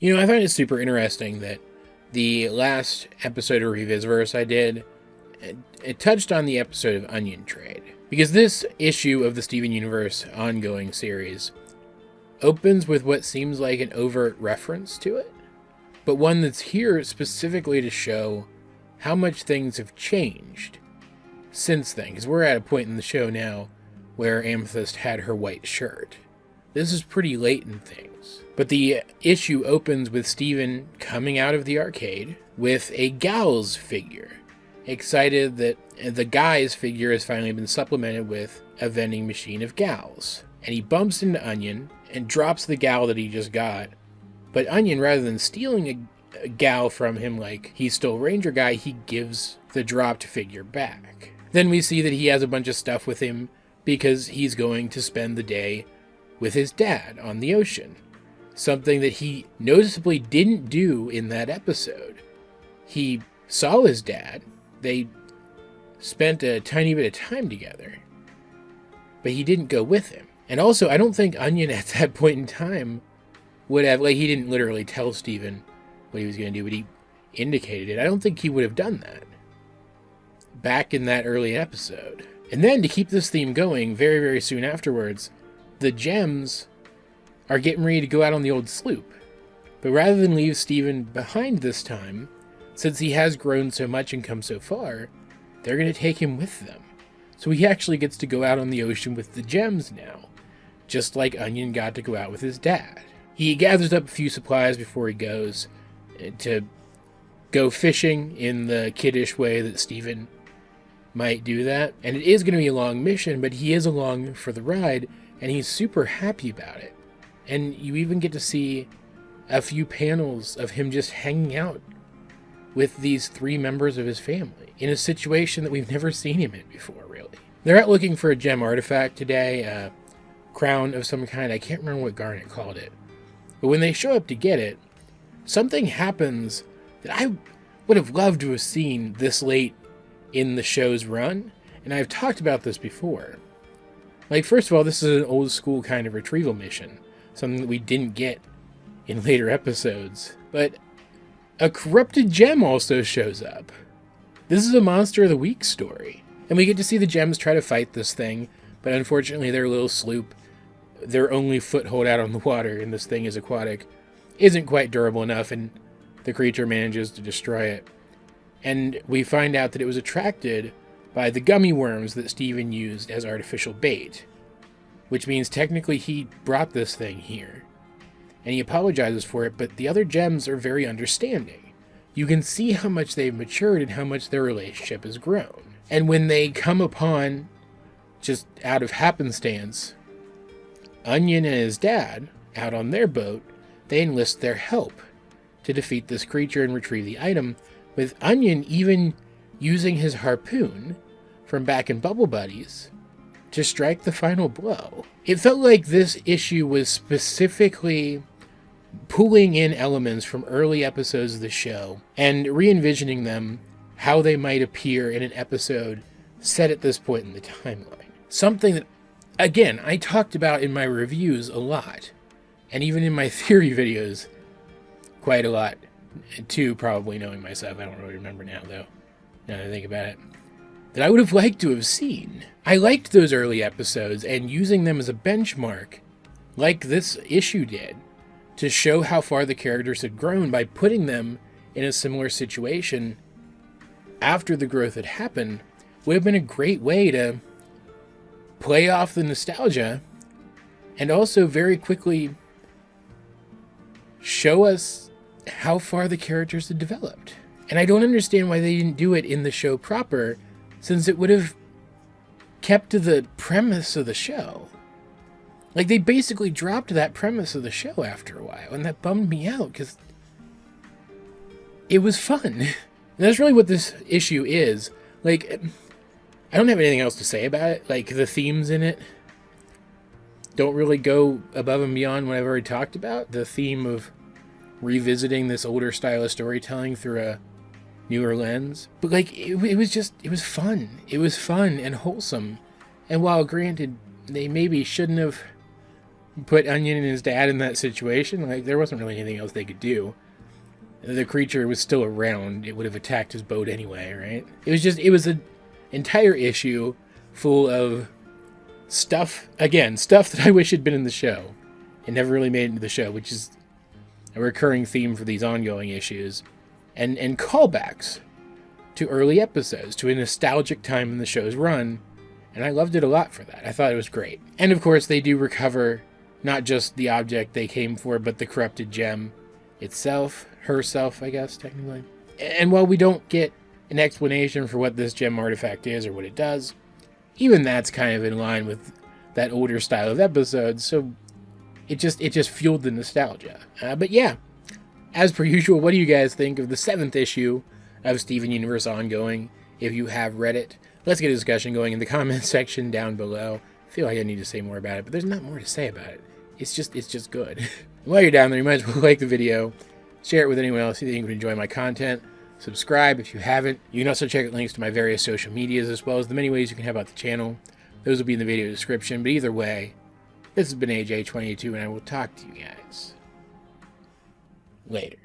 I find it super interesting that the last episode of Revisverse I did, it touched on the episode of Onion Trade. Because this issue of the Steven Universe ongoing series opens with what seems like an overt reference to it, but one that's here specifically to show how much things have changed since then. Because we're at a point in the show now where Amethyst had her white shirt. This is pretty late in things. But the issue opens with Steven coming out of the arcade with a gal's figure, excited that the guy's figure has finally been supplemented with a vending machine of gals. And he bumps into Onion and drops the gal that he just got. But Onion, rather than stealing a gal from him like he stole Ranger Guy, he gives the dropped figure back. Then we see that he has a bunch of stuff with him because he's going to spend the day with his dad on the ocean. Something that he noticeably didn't do in that episode. He saw his dad. They spent a tiny bit of time together. But he didn't go with him. And also, I don't think Onion at that point in time would have, he didn't literally tell Steven what he was going to do, but he indicated it. I don't think he would have done that back in that early episode. And then to keep this theme going, very, very soon afterwards, the Gems are getting ready to go out on the old sloop. But rather than leave Steven behind this time, since he has grown so much and come so far, they're going to take him with them. So he actually gets to go out on the ocean with the Gems now, just like Onion got to go out with his dad. He gathers up a few supplies before he goes to go fishing in the kiddish way that Steven might do that. And it is going to be a long mission, but he is along for the ride, and he's super happy about it. And you even get to see a few panels of him just hanging out with these three members of his family in a situation that we've never seen him in before, really. They're out looking for a gem artifact today, a crown of some kind. I can't remember what Garnet called it. But when they show up to get it, something happens that I would have loved to have seen this late in the show's run, and I've talked about this before. First of all, this is an old school kind of retrieval mission, something that we didn't get in later episodes, but a corrupted gem also shows up. This is a Monster of the Week story, and we get to see the Gems try to fight this thing, but unfortunately their little sloop, their only foothold out on the water, and this thing is aquatic, isn't quite durable enough, and the creature manages to destroy it. And we find out that it was attracted by the gummy worms that Steven used as artificial bait, which means technically he brought this thing here. And he apologizes for it, but the other Gems are very understanding. You can see how much they've matured and how much their relationship has grown. And when they come upon, just out of happenstance, Onion and his dad out on their boat, they enlist their help to defeat this creature and retrieve the item, with Onion even using his harpoon from back in Bubble Buddies to strike the final blow. It felt like this issue was specifically pulling in elements from early episodes of the show and re-envisioning them how they might appear in an episode set at this point in the timeline. Something that, again, I talked about in my reviews a lot, and even in my theory videos quite a lot, too, probably knowing myself. I don't really remember now, though, now that I think about it, that I would have liked to have seen. I liked those early episodes, and using them as a benchmark, like this issue did, to show how far the characters had grown by putting them in a similar situation after the growth had happened, would have been a great way to play off the nostalgia and also very quickly show us how far the characters had developed. And I don't understand why they didn't do it in the show proper, since it would have kept to the premise of the show. They basically dropped that premise of the show after a while, and that bummed me out, because it was fun. And that's really what this issue is. I don't have anything else to say about it. The themes in it don't really go above and beyond what I've already talked about. The theme of revisiting this older style of storytelling through a newer lens. But it was fun. It was fun and wholesome. And while granted, they maybe shouldn't have put Onion and his dad in that situation. Like, there wasn't really anything else they could do. The creature was still around. It would have attacked his boat anyway, right? It was an entire issue full of stuff, again, stuff that I wish had been in the show and never really made it into the show, which is a recurring theme for these ongoing issues, and callbacks to early episodes, to a nostalgic time in the show's run, and I loved it a lot for that. I thought it was great. And of course, they do recover not just the object they came for, but the corrupted gem itself, herself, I guess, technically. And while we don't get an explanation for what this gem artifact is or what it does, even that's kind of in line with that older style of episodes, so it just fueled the nostalgia. But yeah, as per usual, what do you guys think of the 7th issue of Steven Universe Ongoing? If you have read it, let's get a discussion going in the comments section down below. I feel like I need to say more about it, but there's not more to say about it. It's just good. While you're down there, you might as well like the video, share it with anyone else you think would enjoy my content, subscribe if you haven't. You can also check out links to my various social medias as well as the many ways you can help out the channel. Those will be in the video description, but either way, this has been AJ22, and I will talk to you guys later.